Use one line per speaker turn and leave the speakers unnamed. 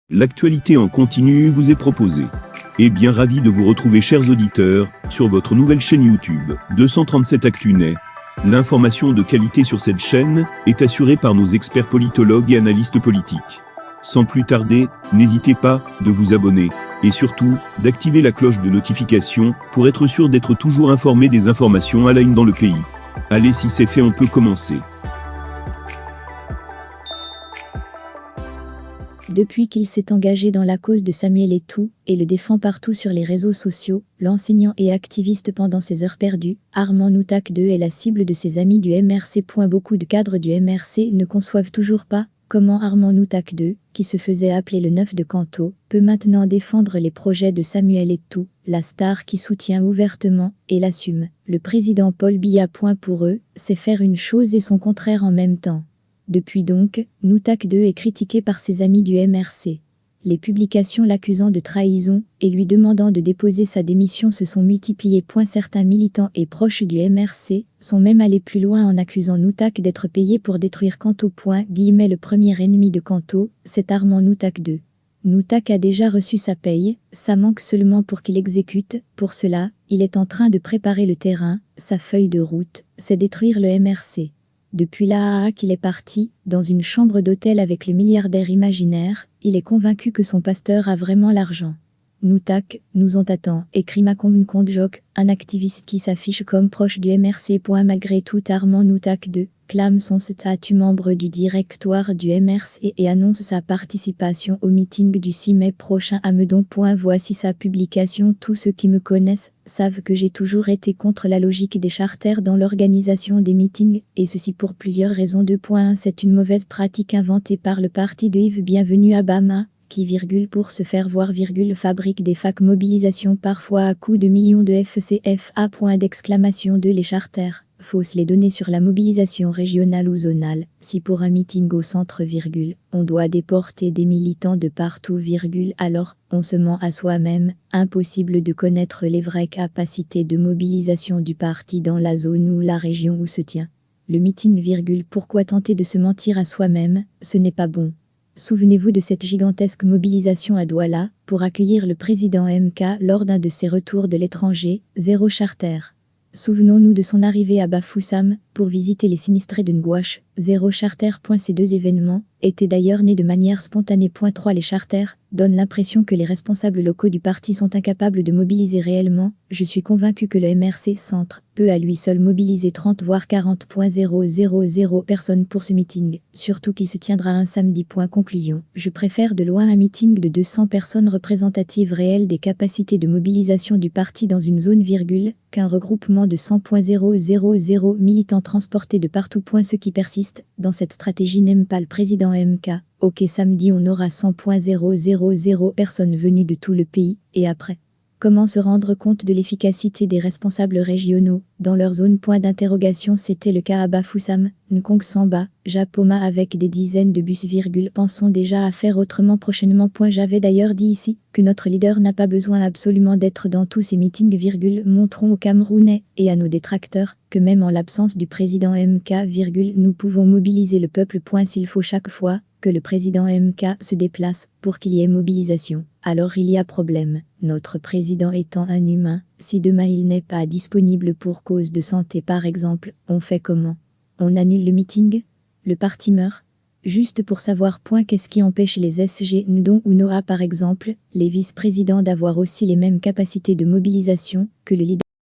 L'actualité en continu vous est proposée. Et bien ravi de vous retrouver, chers auditeurs, sur votre nouvelle chaîne YouTube, 237 ActuNet. L'information de qualité sur cette chaîne est assurée par nos experts politologues et analystes politiques. Sans plus tarder, n'hésitez pas de vous abonner et surtout d'activer la cloche de notification pour être sûr d'être toujours informé des informations à la une dans le pays. Allez, si c'est fait, on peut commencer.
Depuis qu'il s'est engagé dans la cause de Samuel Eto'o et le défend partout sur les réseaux sociaux, l'enseignant et activiste pendant ses heures perdues, Armand Noutak II est la cible de ses amis du MRC. Beaucoup de cadres du MRC ne conçoivent toujours pas comment Armand Noutak II, qui se faisait appeler le neuf de Canto, peut maintenant défendre les projets de Samuel Eto'o, la star qui soutient ouvertement et l'assume. Le président Paul Biya. Pour eux, c'est faire une chose et son contraire en même temps. Depuis donc, Noutak II est critiqué par ses amis du MRC. Les publications l'accusant de trahison et lui demandant de déposer sa démission se sont multipliées. Certains militants et proches du MRC sont même allés plus loin en accusant Noutak d'être payé pour détruire Canto. Le premier ennemi de Canto, c'est Armand Noutak II. Noutak a déjà reçu sa paye, ça manque seulement pour qu'il exécute. Pour cela, il est en train de préparer le terrain. Sa feuille de route, c'est détruire le MRC. Depuis là qu'il est parti, dans une chambre d'hôtel avec le milliardaire imaginaire, il est convaincu que son pasteur a vraiment l'argent. Noutak nous en attend, écrit Macomb Kondjok, un activiste qui s'affiche comme proche du MRC. Malgré tout, Armand Noutak II clame son statut membre du directoire du MRC et annonce sa participation au meeting du 6 mai prochain à Meudon. Voici sa publication. Tous ceux qui me connaissent savent que j'ai toujours été contre la logique des charters dans l'organisation des meetings, et ceci pour plusieurs raisons. C'est une mauvaise pratique inventée par le parti de Yves Bienvenu à Bama, qui, pour se faire voir, fabrique des facs mobilisation parfois à coups de millions de FCFA. Les charters faussent les données sur la mobilisation régionale ou zonale. Si pour un meeting au centre, on doit déporter des militants de partout, alors on se ment à soi-même. Impossible de connaître les vraies capacités de mobilisation du parti dans la zone ou la région où se tient le meeting, pourquoi tenter de se mentir à soi-même? Ce n'est pas bon. Souvenez-vous de cette gigantesque mobilisation à Douala pour accueillir le président MK lors d'un de ses retours de l'étranger, zéro charter. Souvenons-nous de son arrivée à Bafoussam pour visiter les sinistrés de Ngouache, zéro charter. Ces deux événements étaient d'ailleurs nés de manière spontanée. 3 Les charters donnent l'impression que les responsables locaux du parti sont incapables de mobiliser réellement. Je suis convaincu que le MRC Centre peut à lui seul mobiliser 30 voire 40,000 personnes pour ce meeting, surtout qui se tiendra un samedi. Conclusion. Je préfère de loin un meeting de 200 personnes représentatives réelles des capacités de mobilisation du parti dans une zone, qu'un regroupement de 100,000 militants transportés de partout. Ceux qui persistent dans cette stratégie n'aiment pas le président MK. Ok, samedi on aura 100,000 personnes venues de tout le pays, et après? Comment se rendre compte de l'efficacité des responsables régionaux dans leur zone? C'était le cas à Bafoussam, Nkong Samba, Japoma avec des dizaines de bus, pensons déjà à faire autrement prochainement. J'avais d'ailleurs dit ici que notre leader n'a pas besoin absolument d'être dans tous ces meetings, montrons aux Camerounais et à nos détracteurs que même en l'absence du président MK, nous pouvons mobiliser le peuple. S'il faut chaque fois que le président MK se déplace pour qu'il y ait mobilisation, alors il y a problème. Notre président étant un humain, si demain il n'est pas disponible pour cause de santé par exemple, on fait comment? On annule le meeting? Le parti meurt? Juste pour savoir. Qu'est-ce qui empêche les SG Ndong ou Noah par exemple, les vice-présidents d'avoir aussi les mêmes capacités de mobilisation que le leader?